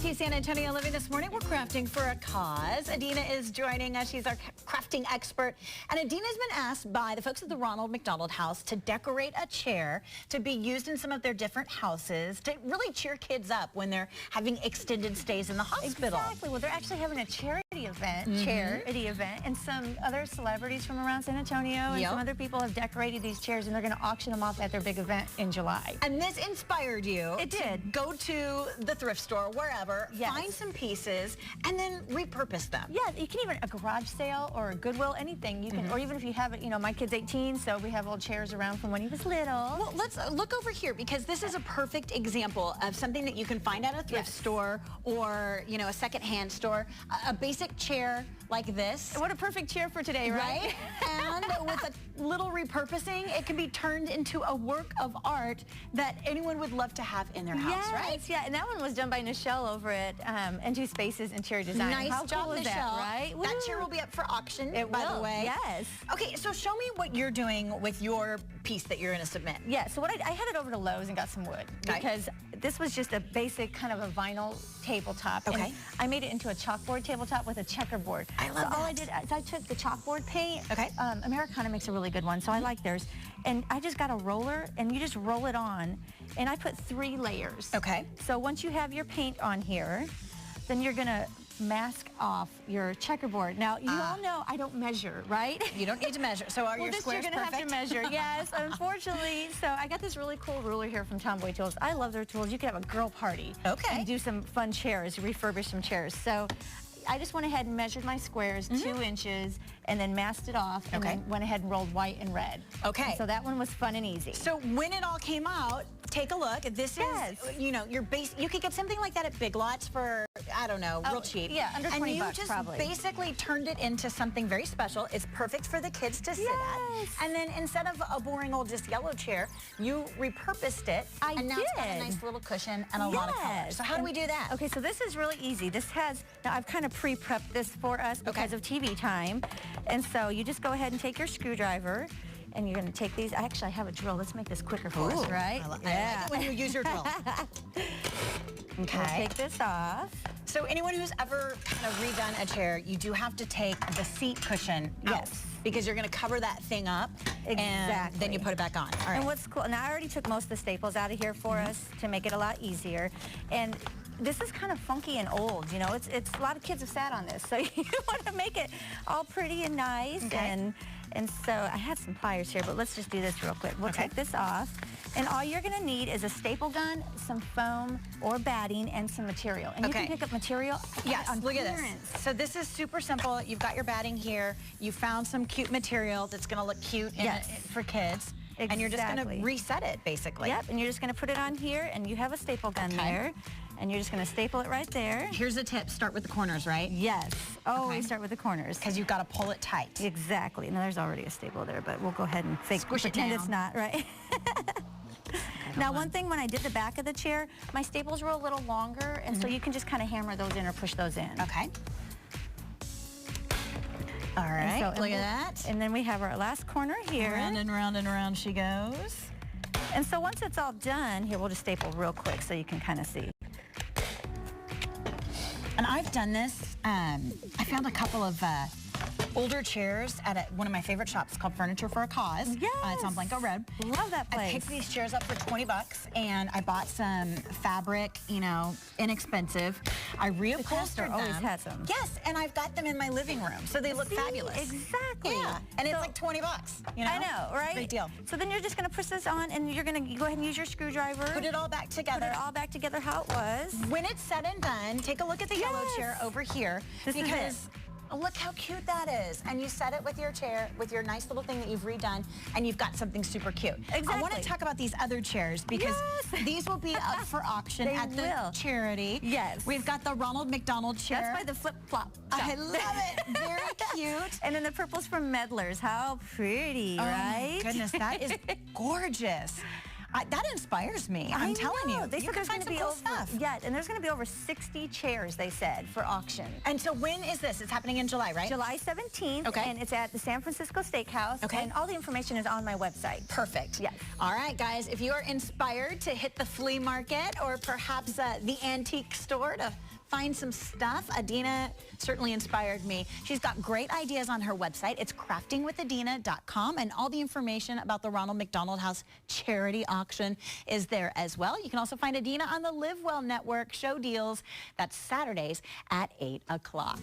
Chair-ity San Antonio Living this morning. We're crafting for a cause. Adina is joining us. She's our crafting expert. And Adina's been asked by the folks at the Ronald McDonald house to decorate a chair to be used in some of their different houses to really cheer kids up when they're having extended stays in the hospital. Exactly. Well, they're actually having a charity event, and some other celebrities from around San Antonio and some other people have decorated these chairs, and they're going to auction them off at their big event in July. And this inspired you. It did. Go to the thrift store, wherever, find some pieces, and then repurpose them. Yeah, you can even a garage sale or a Goodwill, anything. You can, or even if you have it, you know, my kid's 18, so we have old chairs around from when he was little. Well, let's look over here because this is a perfect example of something that you can find at a thrift store or, you know, a secondhand store. A basic chair like this. What a perfect chair for today, right? And with a little repurposing, it can be turned into a work of art that anyone would love to have in their house, right? Yeah, and that one was done by Nichelle over at N2 Spaces Interior Design. Nice How job, cool is Nichelle. That, right? That chair will be up for auction, by the way. Yes. Okay, so show me what you're doing with your piece that you're going to submit. Yeah, so what I headed over to Lowe's and got some wood because this was just a basic kind of a vinyl tabletop. Okay. And I made it into a chalkboard tabletop with a checkerboard. I love that. All I did is I took the chalkboard paint. Okay. Americana makes a really good one, so I like theirs. And I just got a roller, and you just roll it on. And I put 3 layers. Okay. So once you have your paint on here, then you're going to mask off your checkerboard. Now, you all know I don't measure, right? You don't need to measure. So are your squares you're going to have to measure. Yes, unfortunately. So I got this really cool ruler here from Tomboy Tools. I love their tools. You can have a girl party. Okay. And do some fun chairs, refurbish some chairs. So I just went ahead and measured my squares, 2 inches, and then masked it off, and then went ahead and rolled white and red. Okay. And so that one was fun and easy. So when it all came out, take a look. This is, you know, your base. You could get something like that at Big Lots for, I don't know, real cheap. Yeah, under 20 bucks probably. And you just basically turned it into something very special. It's perfect for the kids to sit at. And then instead of a boring old just yellow chair, you repurposed it. And now it's got a nice little cushion and a lot of color. So how do we do that? Okay, so this is really easy. This has, now I've kind of pre-prepped this for us because of TV time. And so you just go ahead and take your screwdriver, and you're going to take these. Actually, I have a drill. Let's make this quicker for us, right? I like it when you use your drill. Okay. We'll take this off. So anyone who's ever kind of redone a chair, you do have to take the seat cushion out. Because you're going to cover that thing up. And then you put it back on. All right. And what's cool, now I already took most of the staples out of here for us to make it a lot easier. And this is kind of funky and old, you know. It's a lot of kids have sat on this, so you want to make it all pretty and nice. And so I had some pliers here, but let's just do this real quick. We'll take this off, and all you're going to need is a staple gun, some foam or batting, and some material. And you can pick up material. Yes, look at this. So this is super simple. You've got your batting here. You found some cute material that's going to look cute for kids. And you're just going to reset it, basically. Yep, and you're just going to put it on here, and you have a staple gun there. And you're just going to staple it right there. Here's a tip. Start with the corners, right? Yes. Always start with the corners. Because you've got to pull it tight. Exactly. Now, there's already a staple there, but we'll go ahead and pretend it's not, right? Now, one thing, when I did the back of the chair, my staples were a little longer, and so you can just kind of hammer those in or push those in. Okay. All right. Look at that. And then we have our last corner here. Round and round and round she goes. And so once it's all done, here, we'll just staple real quick so you can kind of see. And I've done this. I found a couple of older chairs at one of my favorite shops called Furniture for a Cause. Yes. It's on Blanco Road. Love that place. I picked these chairs up for 20 bucks, and I bought some fabric, you know, inexpensive. I reupholstered them. Always has them. Yes, and I've got them in my living room, so they look fabulous. Exactly. Yeah, and it's like 20 bucks, you know? I know, right? Great deal. So then you're just going to push this on, and you're going to go ahead and use your screwdriver. Put it all back together. Put it all back together how it was. When it's said and done, take a look at the yellow chair over here. This is it. Look how cute that is. And you set it with your chair, with your nice little thing that you've redone, and you've got something super cute. Exactly. I want to talk about these other chairs because these will be up for auction at the Chair-ity. Yes. We've got the Ronald McDonald chair. That's by the flip-flop. I love it. Very cute. And then the purple's from Meddlers. How pretty, right? Oh my goodness, that is gorgeous. That inspires me. I'm telling you. They said there's going to be and there's going to be over 60 chairs, they said, for auction. And so when is this? It's happening in July, right? July 17th. Okay. And it's at the San Francisco Steakhouse. Okay. And all the information is on my website. Perfect. Yes. All right, guys, if you are inspired to hit the flea market or perhaps the antique store to find some stuff. Adina certainly inspired me. She's got great ideas on her website. It's craftingwithadina.com, and all the information about the Ronald McDonald House charity auction is there as well. You can also find Adina on the Live Well Network show deals. That's Saturdays at 8 o'clock.